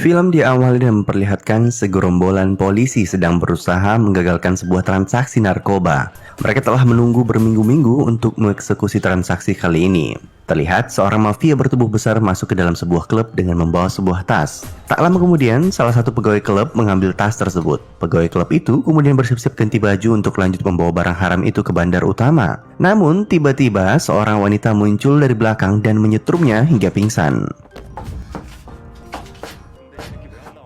Film diawali dengan memperlihatkan segerombolan polisi sedang berusaha menggagalkan sebuah transaksi narkoba. Mereka telah menunggu berminggu-minggu untuk mengeksekusi transaksi kali ini. Terlihat seorang mafia bertubuh besar masuk ke dalam sebuah klub dengan membawa sebuah tas. Tak lama kemudian, salah satu pegawai klub mengambil tas tersebut. Pegawai klub itu kemudian bersiap-siap ganti baju untuk lanjut membawa barang haram itu ke bandar utama. Namun, tiba-tiba seorang wanita muncul dari belakang dan menyetrumnya hingga pingsan.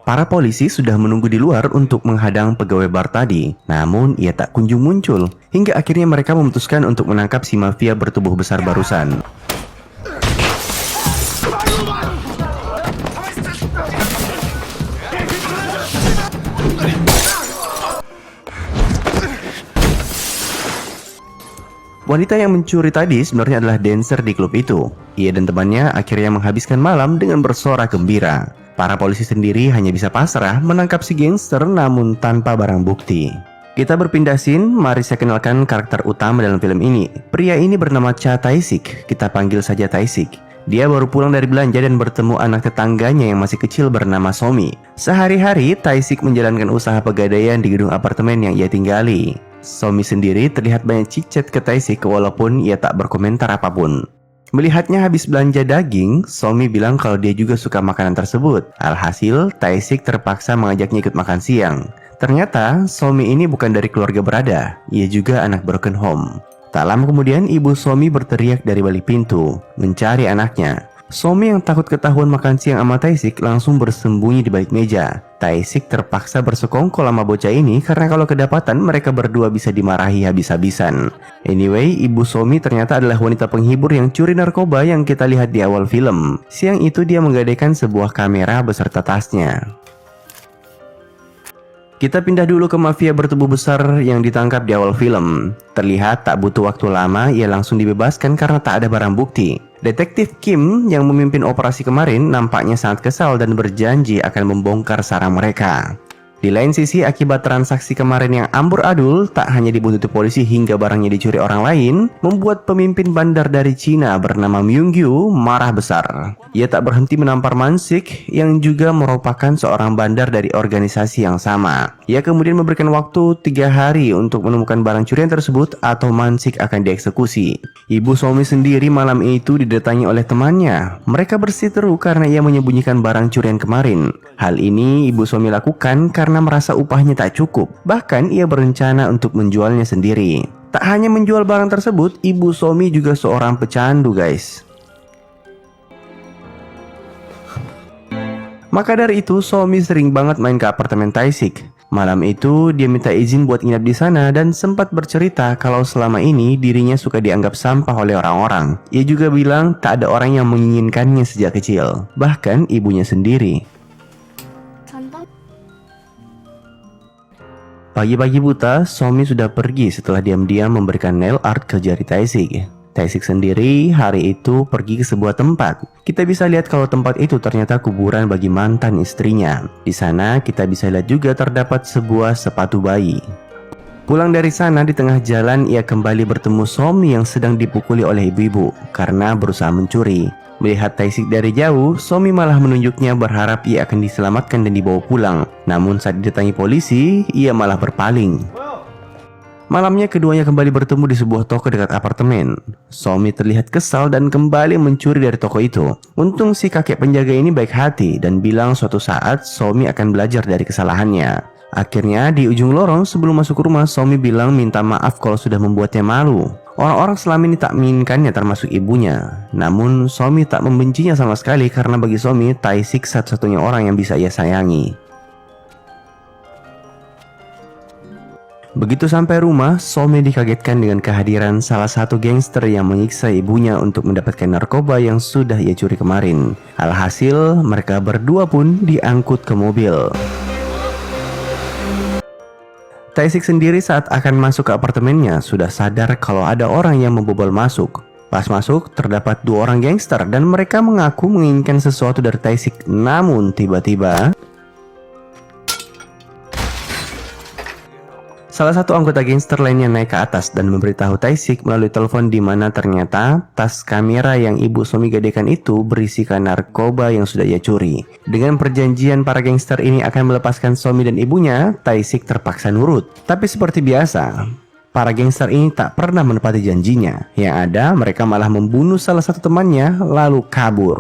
Para polisi sudah menunggu di luar untuk menghadang pegawai bar tadi, namun ia tak kunjung muncul. Hingga akhirnya mereka memutuskan untuk menangkap si mafia bertubuh besar barusan. Wanita yang mencuri tadi sebenarnya adalah dancer di klub itu. Ia dan temannya akhirnya menghabiskan malam dengan bersorak gembira. Para polisi sendiri hanya bisa pasrah menangkap si gangster namun tanpa barang bukti. Kita berpindah scene, mari saya kenalkan karakter utama dalam film ini. Pria ini bernama Cha Tae-sik, kita panggil saja Tae-sik. Dia baru pulang dari belanja dan bertemu anak tetangganya yang masih kecil bernama Somi. Sehari-hari, Tae-sik menjalankan usaha pegadaian di gedung apartemen yang ia tinggali. Somi sendiri terlihat banyak cicet ke Tae-sik walaupun ia tak berkomentar apapun. Melihatnya habis belanja daging, Somi bilang kalau dia juga suka makanan tersebut. Alhasil, Tae-sik terpaksa mengajaknya ikut makan siang. Ternyata, Somi ini bukan dari keluarga berada. Ia juga anak broken home. Tak lama kemudian, ibu Somi berteriak dari balik pintu, mencari anaknya. Somi yang takut ketahuan makan siang sama Tae-sik langsung bersembunyi di balik meja. Tae-sik terpaksa bersekongkol sama bocah ini karena kalau kedapatan mereka berdua bisa dimarahi habis-habisan. Anyway, ibu Somi ternyata adalah wanita penghibur yang curi narkoba yang kita lihat di awal film. Siang itu dia menggadaikan sebuah kamera beserta tasnya. Kita pindah dulu ke mafia bertubuh besar yang ditangkap di awal film. Terlihat tak butuh waktu lama, ia langsung dibebaskan karena tak ada barang bukti. Detektif Kim yang memimpin operasi kemarin nampaknya sangat kesal dan berjanji akan membongkar sarang mereka. Di lain sisi, akibat transaksi kemarin yang amburadul, tak hanya dibuntuti polisi hingga barangnya dicuri orang lain, membuat pemimpin bandar dari Cina bernama Myung-gyu marah besar. Ia tak berhenti menampar Mansik yang juga merupakan seorang bandar dari organisasi yang sama. Ia kemudian memberikan waktu 3 hari untuk menemukan barang curian tersebut atau Mansik akan dieksekusi. Ibu Somi sendiri malam itu didatangi oleh temannya. Mereka bersiteru karena ia menyembunyikan barang curian kemarin. Hal ini ibu Somi lakukan karena merasa upahnya tak cukup. Bahkan ia berencana untuk menjualnya sendiri. Tak hanya menjual barang tersebut, ibu Somi juga seorang pecandu guys. Maka dari itu, Somi sering banget main ke apartemen Tae-sik. Malam itu, dia minta izin buat nginap di sana dan sempat bercerita kalau selama ini dirinya suka dianggap sampah oleh orang-orang. Ia juga bilang tak ada orang yang menginginkannya sejak kecil, bahkan ibunya sendiri. Pagi-pagi buta, Somi sudah pergi setelah diam-diam memberikan nail art ke jari Tae-sik. Tae-sik sendiri hari itu pergi ke sebuah tempat. Kita bisa lihat kalau tempat itu ternyata kuburan bagi mantan istrinya. Di sana kita bisa lihat juga terdapat sebuah sepatu bayi. Pulang dari sana, di tengah jalan ia kembali bertemu Somi yang sedang dipukuli oleh ibu-ibu karena berusaha mencuri. Melihat Tae-sik dari jauh, Somi malah menunjuknya berharap ia akan diselamatkan dan dibawa pulang. Namun saat didatangi polisi, ia malah berpaling. Malamnya keduanya kembali bertemu di sebuah toko dekat apartemen. Somi terlihat kesal dan kembali mencuri dari toko itu. Untung si kakek penjaga ini baik hati dan bilang suatu saat Somi akan belajar dari kesalahannya. Akhirnya di ujung lorong sebelum masuk rumah, Somi bilang minta maaf kalau sudah membuatnya malu. Orang-orang selama ini tak menginginkannya termasuk ibunya. Namun Somi tak membencinya sama sekali karena bagi Somi, Tae-sik satu-satunya orang yang bisa ia sayangi. Begitu sampai rumah, Somi dikagetkan dengan kehadiran salah satu gangster yang menyiksa ibunya untuk mendapatkan narkoba yang sudah ia curi kemarin. Alhasil, mereka berdua pun diangkut ke mobil. Tae-sik sendiri saat akan masuk ke apartemennya sudah sadar kalau ada orang yang membobol masuk. Pas masuk, terdapat 2 orang gangster dan mereka mengaku menginginkan sesuatu dari Tae-sik. Namun tiba-tiba Salah satu anggota gangster lainnya naik ke atas dan memberitahu Tae-sik melalui telepon di mana ternyata tas kamera yang ibu Somi gadekan itu berisikan narkoba yang sudah ia curi. Dengan perjanjian para gangster ini akan melepaskan Somi dan ibunya, Tae-sik terpaksa nurut. Tapi seperti biasa, para gangster ini tak pernah menepati janjinya. Yang ada, mereka malah membunuh salah satu temannya lalu kabur.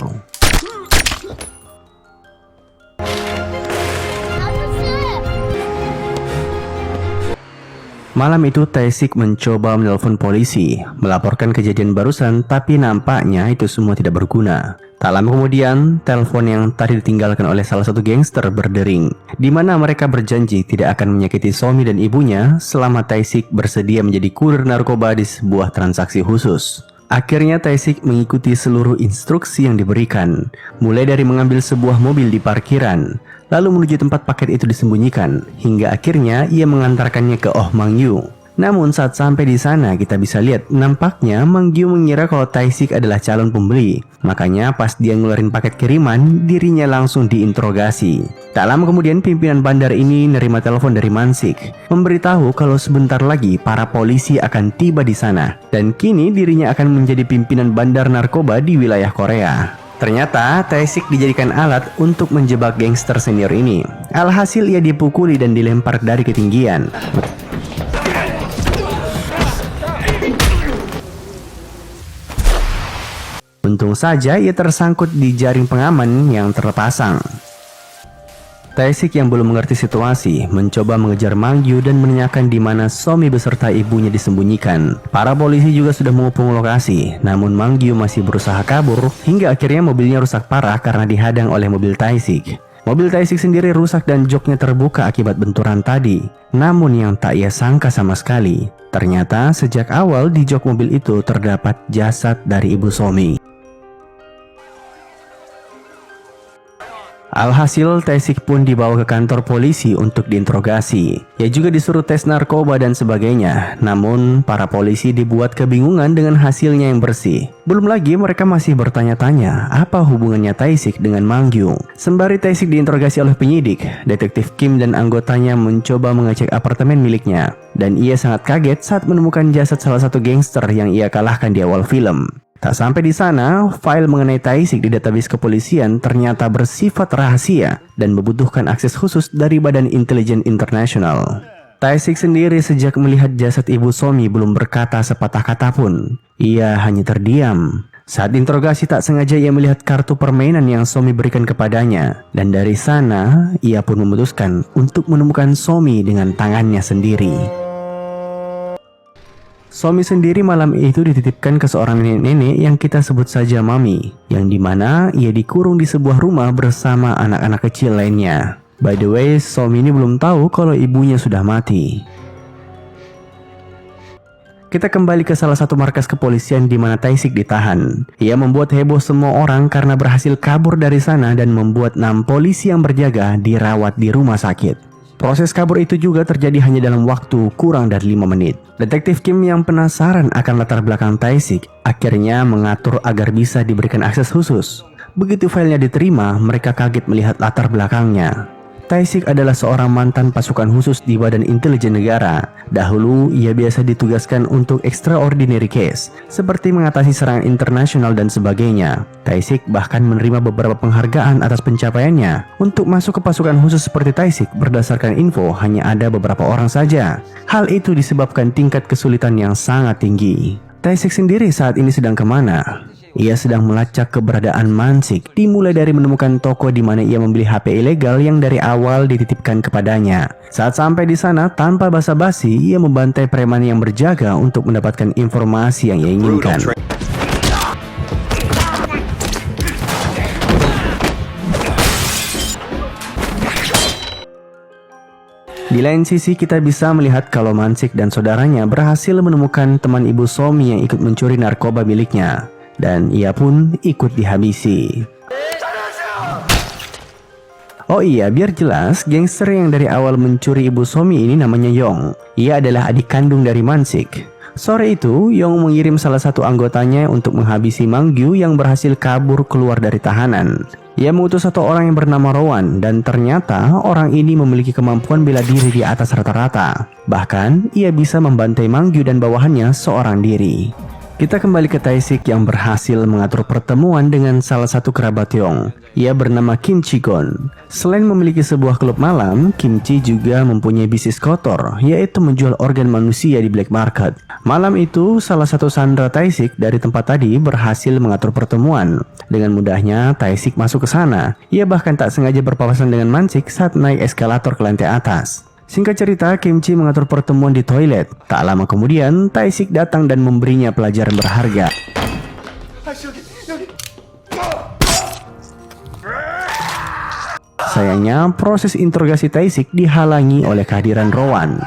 Malam itu Tae-sik mencoba menelpon polisi, melaporkan kejadian barusan, tapi nampaknya itu semua tidak berguna. Tak lama kemudian, telepon yang tadi ditinggalkan oleh salah satu gangster berdering, di mana mereka berjanji tidak akan menyakiti Somi dan ibunya selama Tae-sik bersedia menjadi kurir narkoba di sebuah transaksi khusus. Akhirnya Tae-sik mengikuti seluruh instruksi yang diberikan, mulai dari mengambil sebuah mobil di parkiran, lalu menuju tempat paket itu disembunyikan, hingga akhirnya ia mengantarkannya ke Oh Mang-yu. Namun saat sampai di sana kita bisa lihat nampaknya Mang-yu mengira kalau Tae-sik adalah calon pembeli. Makanya pas dia ngeluarin paket kiriman, dirinya langsung diinterogasi. Tak lama kemudian pimpinan bandar ini nerima telepon dari Man-sik, memberitahu kalau sebentar lagi para polisi akan tiba di sana. Dan kini dirinya akan menjadi pimpinan bandar narkoba di wilayah Korea. Ternyata Tae-sik dijadikan alat untuk menjebak gangster senior ini. Alhasil ia dipukuli dan dilempar dari ketinggian. Untung saja ia tersangkut di jaring pengaman yang terpasang. Tae-sik yang belum mengerti situasi mencoba mengejar Mang-yu dan menanyakan di mana Somi beserta ibunya disembunyikan. Para polisi juga sudah mengepung lokasi, namun Mang-yu masih berusaha kabur hingga akhirnya mobilnya rusak parah karena dihadang oleh mobil Tae-sik. Mobil Tae-sik sendiri rusak dan joknya terbuka akibat benturan tadi. Namun yang tak ia sangka sama sekali, ternyata sejak awal di jok mobil itu terdapat jasad dari ibu Somi. Alhasil Tae-sik pun dibawa ke kantor polisi untuk diinterogasi. Ia juga disuruh tes narkoba dan sebagainya. Namun para polisi dibuat kebingungan dengan hasilnya yang bersih. Belum lagi mereka masih bertanya-tanya apa hubungannya Tae-sik dengan Mang-yu. Sembari Tae-sik diinterogasi oleh penyidik, detektif Kim dan anggotanya mencoba mengecek apartemen miliknya. Dan ia sangat kaget saat menemukan jasad salah satu gangster yang ia kalahkan di awal film. Tak sampai di sana, file mengenai Tae-sik di database kepolisian ternyata bersifat rahasia dan membutuhkan akses khusus dari Badan Intelijen Internasional. Tae-sik sendiri sejak melihat jasad ibu Somi belum berkata sepatah kata pun. Ia hanya terdiam. Saat interogasi tak sengaja ia melihat kartu permainan yang Somi berikan kepadanya. Dan dari sana, ia pun memutuskan untuk menemukan Somi dengan tangannya sendiri. Somi sendiri malam itu dititipkan ke seorang nenek-nenek yang kita sebut saja Mami, yang dimana ia dikurung di sebuah rumah bersama anak-anak kecil lainnya. By the way, Somi ini belum tahu kalau ibunya sudah mati. Kita kembali ke salah satu markas kepolisian di mana Tae-sik ditahan. Ia membuat heboh semua orang karena berhasil kabur dari sana dan membuat 6 polisi yang berjaga dirawat di rumah sakit. Proses kabur itu juga terjadi hanya dalam waktu kurang dari 5 menit. Detektif Kim yang penasaran akan latar belakang Tae-sik akhirnya mengatur agar bisa diberikan akses khusus. Begitu filenya diterima, mereka kaget melihat latar belakangnya. Tae-sik adalah seorang mantan pasukan khusus di Badan Intelijen Negara. Dahulu, ia biasa ditugaskan untuk extraordinary case, seperti mengatasi serangan internasional dan sebagainya. Tae-sik bahkan menerima beberapa penghargaan atas pencapaiannya. Untuk masuk ke pasukan khusus seperti Tae-sik, berdasarkan info, hanya ada beberapa orang saja. Hal itu disebabkan tingkat kesulitan yang sangat tinggi. Tae-sik sendiri saat ini sedang kemana? Ia sedang melacak keberadaan Man-sik, dimulai dari menemukan toko di mana ia membeli HP ilegal yang dari awal dititipkan kepadanya. Saat sampai di sana, tanpa basa-basi, ia membantai preman yang berjaga untuk mendapatkan informasi yang ia inginkan. Di lain sisi kita bisa melihat kalau Man-sik dan saudaranya berhasil menemukan teman ibu Somi yang ikut mencuri narkoba miliknya. Dan ia pun ikut dihabisi. Oh iya, biar jelas, gangster yang dari awal mencuri ibu Somi ini namanya Yong. Ia adalah adik kandung dari Man-sik. Sore itu, Yong mengirim salah satu anggotanya untuk menghabisi Mang-gyu yang berhasil kabur keluar dari tahanan. Ia mengutus satu orang yang bernama Rowan dan ternyata orang ini memiliki kemampuan bela diri di atas rata-rata. Bahkan, ia bisa membantai Mangyu dan bawahannya seorang diri. Kita kembali ke Tae-sik yang berhasil mengatur pertemuan dengan salah satu kerabat Yong. Ia bernama Kim Chi-gon. Selain memiliki sebuah klub malam, Kim Chi juga mempunyai bisnis kotor, yaitu menjual organ manusia di black market. Malam itu, salah satu sandera Tae-sik dari tempat tadi berhasil mengatur pertemuan. Dengan mudahnya, Tae-sik masuk ke sana. Ia bahkan tak sengaja berpapasan dengan Mansik saat naik eskalator ke lantai atas. Singkat cerita, Kim Chi mengatur pertemuan di toilet. Tak lama kemudian, Tae-sik datang dan memberinya pelajaran berharga. Sayangnya, proses interogasi Tae-sik dihalangi oleh kehadiran Rowan.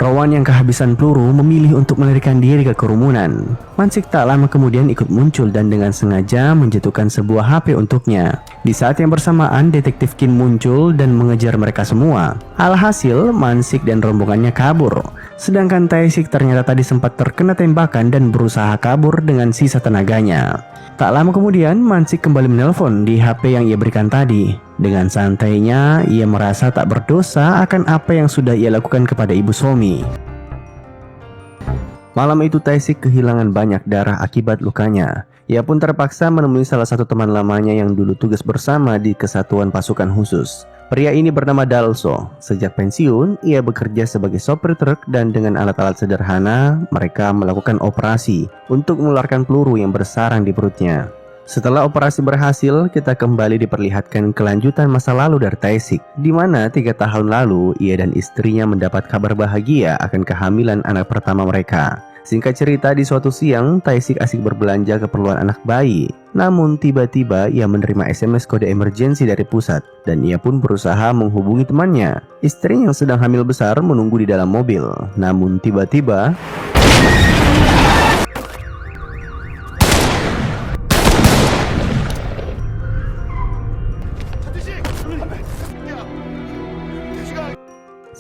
Rowan yang kehabisan peluru memilih untuk melarikan diri ke kerumunan. Mansik tak lama kemudian ikut muncul dan dengan sengaja menjatuhkan sebuah HP untuknya. Di saat yang bersamaan, detektif Kim muncul dan mengejar mereka semua. Alhasil, Mansik dan rombongannya kabur. Sedangkan Tae-sik ternyata tadi sempat terkena tembakan dan berusaha kabur dengan sisa tenaganya. Tak lama kemudian, Mansik kembali menelpon di HP yang ia berikan tadi. Dengan santainya, ia merasa tak berdosa akan apa yang sudah ia lakukan kepada ibu Somi. Malam itu Tae-sik kehilangan banyak darah akibat lukanya. Ia pun terpaksa menemui salah satu teman lamanya yang dulu tugas bersama di kesatuan pasukan khusus. Pria ini bernama Dalso. Sejak pensiun, ia bekerja sebagai sopir truk dan dengan alat-alat sederhana, mereka melakukan operasi untuk mengeluarkan peluru yang bersarang di perutnya. Setelah operasi berhasil, kita kembali diperlihatkan kelanjutan masa lalu dari Tae-sik, di mana 3 tahun lalu ia dan istrinya mendapat kabar bahagia akan kehamilan anak pertama mereka. Singkat cerita, di suatu siang, Tae-sik asik berbelanja keperluan anak bayi. Namun tiba-tiba ia menerima SMS kode emergensi dari pusat dan ia pun berusaha menghubungi temannya. Istri yang sedang hamil besar menunggu di dalam mobil. Namun tiba-tiba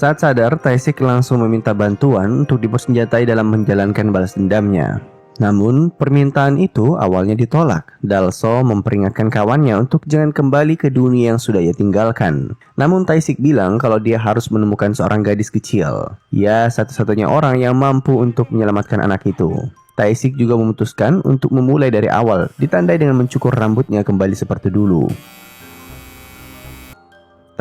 saat sadar, Tae-sik langsung meminta bantuan untuk dipersenjatai dalam menjalankan balas dendamnya. Namun, permintaan itu awalnya ditolak. Dalso memperingatkan kawannya untuk jangan kembali ke dunia yang sudah ia tinggalkan. Namun Tae-sik bilang kalau dia harus menemukan seorang gadis kecil. Ia satu-satunya orang yang mampu untuk menyelamatkan anak itu. Tae-sik juga memutuskan untuk memulai dari awal, ditandai dengan mencukur rambutnya kembali seperti dulu.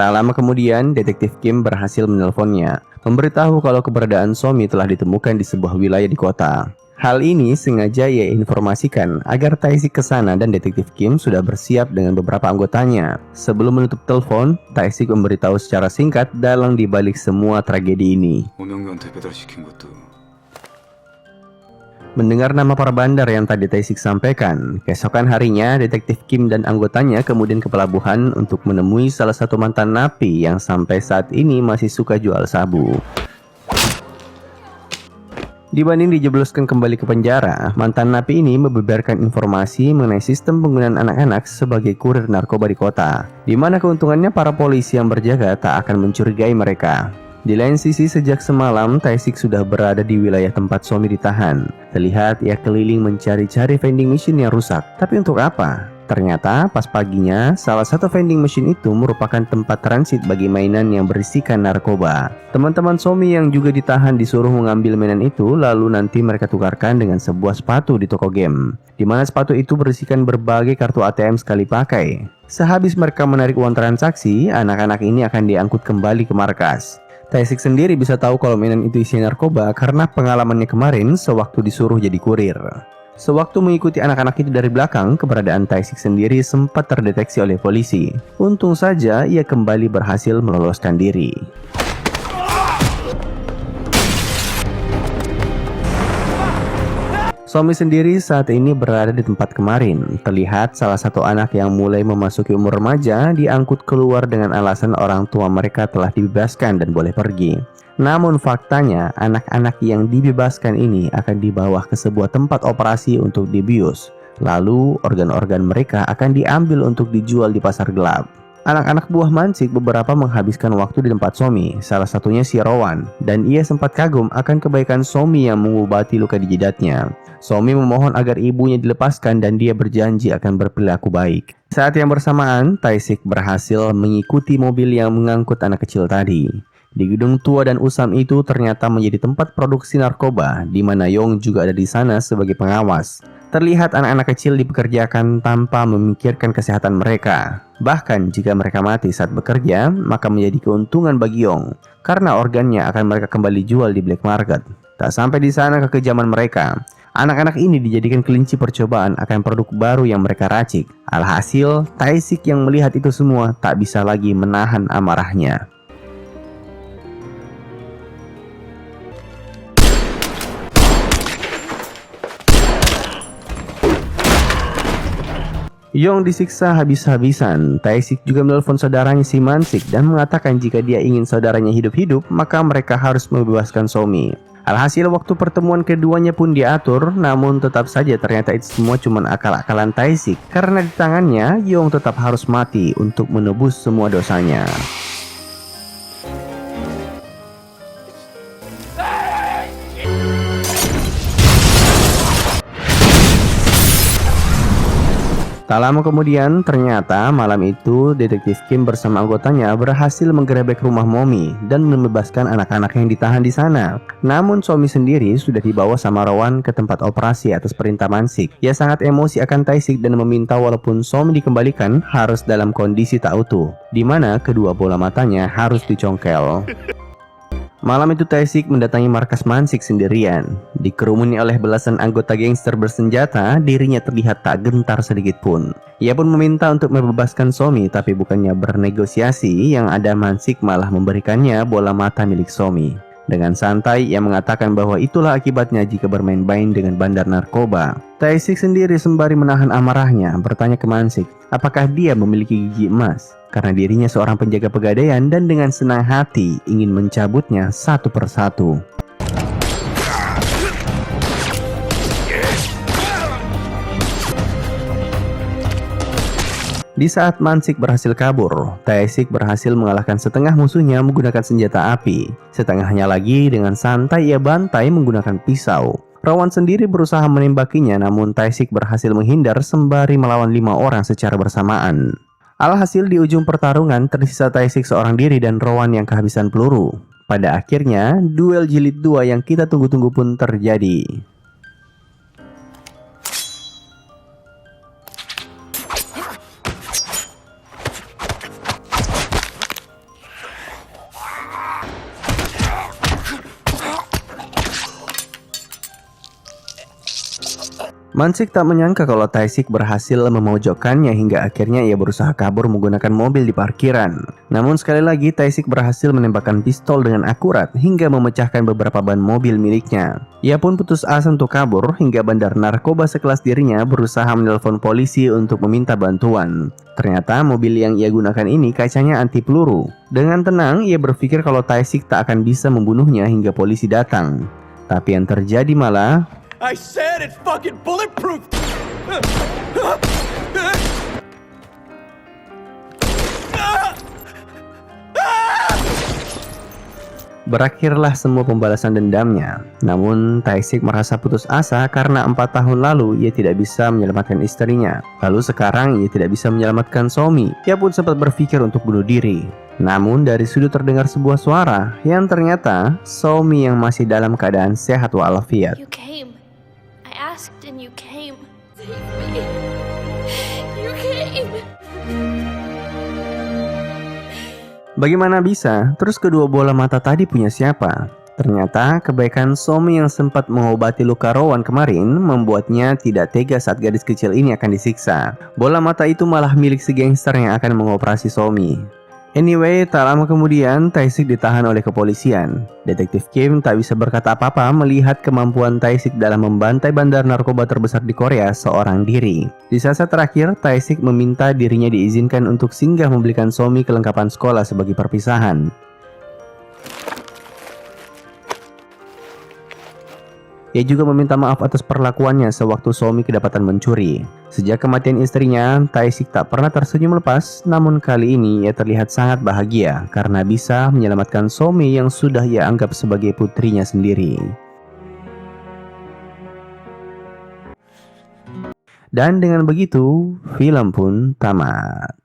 Tak lama kemudian, detektif Kim berhasil menelponnya, memberitahu kalau keberadaan Somi telah ditemukan di sebuah wilayah di kota. Hal ini sengaja ia informasikan agar Tae-sik ke sana dan detektif Kim sudah bersiap dengan beberapa anggotanya. Sebelum menutup telepon, Tae-sik memberitahu secara singkat dalang dibalik semua tragedi ini. Mendengar nama para bandar yang tadi Tae-sik sampaikan, keesokan harinya detektif Kim dan anggotanya kemudian ke pelabuhan untuk menemui salah satu mantan napi yang sampai saat ini masih suka jual sabu. Dibanding dijebloskan kembali ke penjara, mantan napi ini membeberkan informasi mengenai sistem penggunaan anak-anak sebagai kurir narkoba di kota, di mana keuntungannya para polisi yang berjaga tak akan mencurigai mereka. Di lain sisi, sejak semalam Tae-sik sudah berada di wilayah tempat Somi ditahan. Terlihat ia keliling mencari-cari vending machine yang rusak. Tapi untuk apa? Ternyata pas paginya, salah satu vending machine itu merupakan tempat transit bagi mainan yang berisikan narkoba. Teman-teman Somi yang juga ditahan disuruh mengambil mainan itu, lalu nanti mereka tukarkan dengan sebuah sepatu di toko game, di mana sepatu itu berisikan berbagai kartu ATM sekali pakai. Sehabis mereka menarik uang transaksi, anak-anak ini akan diangkut kembali ke markas. Tae-sik sendiri bisa tahu kalau mainan itu isi narkoba karena pengalamannya kemarin sewaktu disuruh jadi kurir. Sewaktu mengikuti anak-anak itu dari belakang, keberadaan Tae-sik sendiri sempat terdeteksi oleh polisi. Untung saja ia kembali berhasil meloloskan diri. Somi sendiri saat ini berada di tempat kemarin. Terlihat salah satu anak yang mulai memasuki umur remaja diangkut keluar dengan alasan orang tua mereka telah dibebaskan dan boleh pergi. Namun faktanya, anak-anak yang dibebaskan ini akan dibawa ke sebuah tempat operasi untuk dibius. Lalu organ-organ mereka akan diambil untuk dijual di pasar gelap. Anak-anak buah Mansik beberapa menghabiskan waktu di tempat Somi, salah satunya si Rowan, dan ia sempat kagum akan kebaikan Somi yang mengobati luka di jidatnya. Somi memohon agar ibunya dilepaskan dan dia berjanji akan berperilaku baik. Saat yang bersamaan, Taisik berhasil mengikuti mobil yang mengangkut anak kecil tadi. Di gedung tua dan usam itu ternyata menjadi tempat produksi narkoba, di mana Yong juga ada di sana sebagai pengawas. Terlihat anak-anak kecil dipekerjakan tanpa memikirkan kesehatan mereka. Bahkan jika mereka mati saat bekerja, maka menjadi keuntungan bagi Yong, karena organnya akan mereka kembali jual di black market. Tak sampai di sana kekejaman mereka. Anak-anak ini dijadikan kelinci percobaan akan produk baru yang mereka racik. Alhasil, Taisik yang melihat itu semua tak bisa lagi menahan amarahnya. Yong disiksa habis-habisan. Taisik juga menelpon saudaranya si Mansik dan mengatakan jika dia ingin saudaranya hidup-hidup, maka mereka harus membebaskan Somi. Alhasil waktu pertemuan keduanya pun diatur, namun tetap saja ternyata itu semua cuma akal-akalan Taisik, karena di tangannya Yong tetap harus mati untuk menebus semua dosanya. Tak lama kemudian, ternyata malam itu Detektif Kim bersama anggotanya berhasil menggerebek rumah Momi dan membebaskan anak-anak yang ditahan di sana. Namun Somi sendiri sudah dibawa sama Rowan ke tempat operasi atas perintah Mansik. Ia sangat emosi akan Taisik dan meminta walaupun Somi dikembalikan harus dalam kondisi tak utuh, di mana kedua bola matanya harus dicongkel. Malam itu Taisik mendatangi markas Mansik sendirian. Dikerumuni oleh belasan anggota gangster bersenjata, dirinya terlihat tak gentar sedikit pun. Ia pun meminta untuk membebaskan Somi, tapi bukannya bernegosiasi, yang ada Mansik malah memberikannya bola mata milik Somi. Dengan santai, ia mengatakan bahwa itulah akibatnya jika bermain-main dengan bandar narkoba. Taisik sendiri sembari menahan amarahnya, bertanya ke Mansik, apakah dia memiliki gigi emas? Karena dirinya seorang penjaga pegadaian dan dengan senang hati ingin mencabutnya satu persatu. Di saat Mansik berhasil kabur, Taisik berhasil mengalahkan setengah musuhnya menggunakan senjata api. Setengahnya lagi dengan santai ia bantai menggunakan pisau. Rowan sendiri berusaha menembakinya, namun Taisik berhasil menghindar sembari melawan 5 orang secara bersamaan. Alhasil di ujung pertarungan tersisa Taisik seorang diri dan Rowan yang kehabisan peluru. Pada akhirnya, duel jilid 2 yang kita tunggu-tunggu pun terjadi. Mansik tak menyangka kalau Taisik berhasil memojokkannya hingga akhirnya ia berusaha kabur menggunakan mobil di parkiran. Namun sekali lagi Taisik berhasil menembakkan pistol dengan akurat hingga memecahkan beberapa ban mobil miliknya. Ia pun putus asa untuk kabur hingga bandar narkoba sekelas dirinya berusaha menelpon polisi untuk meminta bantuan. Ternyata mobil yang ia gunakan ini kacanya anti peluru. Dengan tenang ia berpikir kalau Taisik tak akan bisa membunuhnya hingga polisi datang. Tapi yang terjadi malah I said it's fucking bulletproof! berakhirlah semua pembalasan dendamnya. Namun Taisik merasa putus asa karena 4 tahun lalu ia tidak bisa menyelamatkan istrinya. Lalu sekarang ia tidak bisa menyelamatkan Somi. Ia pun sempat berpikir untuk bunuh diri. Namun dari sudut terdengar sebuah suara yang ternyata Somi yang masih dalam keadaan sehat walafiat. You came. I asked and you came. Save me. You came. Bagaimana bisa? Terus kedua bola mata tadi punya siapa? Ternyata kebaikan Somi yang sempat mengobati luka Rowan kemarin membuatnya tidak tega saat gadis kecil ini akan disiksa. Bola mata itu malah milik si gangster yang akan mengoperasi Somi. Anyway, tak lama kemudian Taisik ditahan oleh kepolisian. Detektif Kim tak bisa berkata apa-apa melihat kemampuan Taisik dalam membantai bandar narkoba terbesar di Korea seorang diri. Di saat terakhir, Taisik meminta dirinya diizinkan untuk singgah membelikan Somi kelengkapan sekolah sebagai perpisahan. Ia juga meminta maaf atas perlakuannya sewaktu Somi kedapatan mencuri. Sejak kematian istrinya, Tae-sik tak pernah tersenyum lepas, namun kali ini ia terlihat sangat bahagia karena bisa menyelamatkan Somi yang sudah ia anggap sebagai putrinya sendiri. Dan dengan begitu, film pun tamat.